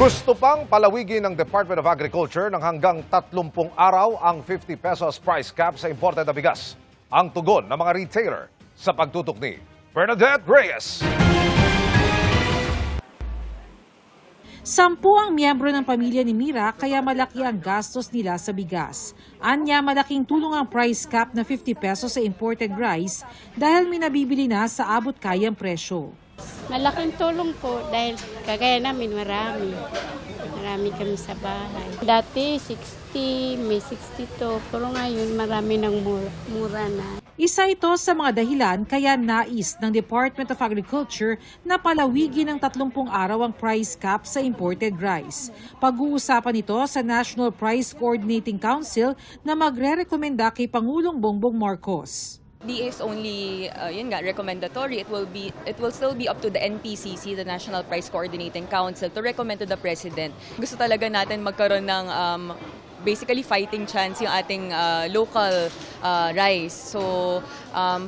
Gusto pang palawigin ng Department of Agriculture ng hanggang 30 araw ang 50 pesos price cap sa imported na bigas. Ang tugon ng mga retailer sa pagtutok ni Bernadette Reyes. 10 ang miyembro ng pamilya ni Mira kaya malaki ang gastos nila sa bigas. Anya, malaking tulong ang price cap na 50 pesos sa imported rice dahil may nabibili na sa abot kayang presyo. Malaking tulong po dahil kagaya namin marami. Marami kami sa bahay. Dati 60, may 62, pero ngayon marami ng mura na. Isa ito sa mga dahilan kaya nais ng Department of Agriculture na palawigin ng 30 araw ang price cap sa imported rice. Pag-uusapan ito sa National Price Coordinating Council na magre-rekomenda kay Pangulong Bongbong Marcos. DA is only recommendatory. It will still be up to the NPCC, the National Price Coordinating Council, to recommend to the President. Gusto talaga natin magkaroon ng basically fighting chance yung ating local rice. So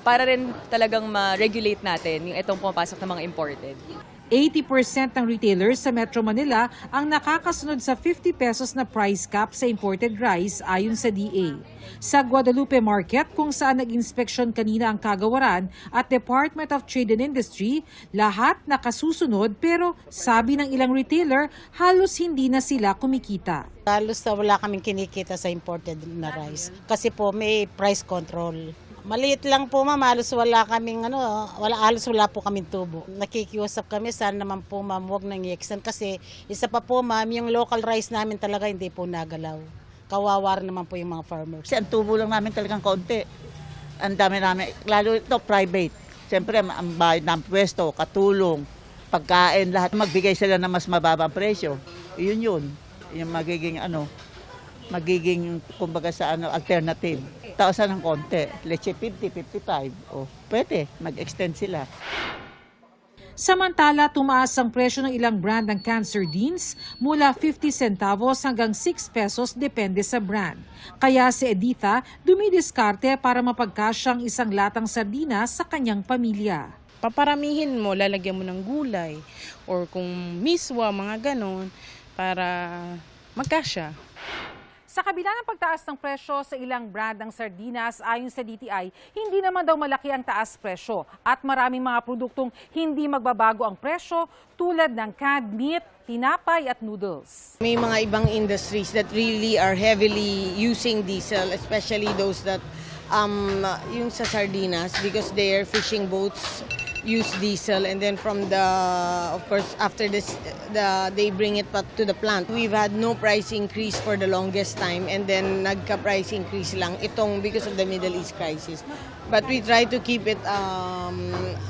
para rin talagang ma-regulate natin yung itong pumapasok ng mga imported. 80% ng retailers sa Metro Manila ang nakakasunod sa 50 pesos na price cap sa imported rice ayon sa DA. Sa Guadalupe Market, kung saan nag-inspeksyon kanina ang kagawaran at Department of Trade and Industry, lahat nakasusunod pero sabi ng ilang retailer, halos hindi na sila kumikita. Halos wala kaming kinikita sa imported na rice kasi po may price control. Maliit lang po ma'am, halos wala po kaming tubo. Nakikiusap kami, sana naman po ma'am, huwag nang i-extend kasi isa pa po ma'am, yung local rice namin talaga hindi po nagalaw. Kawawa naman po yung mga farmers. Kasi ang tubo lang namin talagang kaunti. Ang dami namin, lalo ito private. Siyempre, ang bayad ng pwesto, katulong, pagkain, lahat. Magbigay sila ng mas mababang presyo. Yun. Yung magiging kumbaga sa alternative. Tausan ng konti, leche 50, 55, pwede, mag-extend sila. Samantala, tumaas ang presyo ng ilang brand ng canned sardines mula 50 centavos hanggang 6 pesos depende sa brand. Kaya si Editha dumidiskarte para mapagkasya ang isang latang sardinas sa kanyang pamilya. Paparamihin mo, lalagyan mo ng gulay or kung miswa, mga ganon, para magkasya. Sa kabila ng pagtaas ng presyo sa ilang brand ng sardinas, ayon sa DTI, hindi naman daw malaki ang taas presyo at maraming mga produktong hindi magbabago ang presyo tulad ng canned meat, tinapay at noodles. May mga ibang industries that really are heavily using diesel, especially those that yung sa sardinas because their fishing boats use diesel, and then from of course after this they bring it back to the plant. We've had no price increase for the longest time, and then nagka-price increase lang itong because of the Middle East crisis, but we try to keep it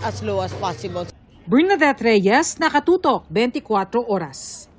as low as possible. Bernadette Reyes, Nakatutok, 24 Oras.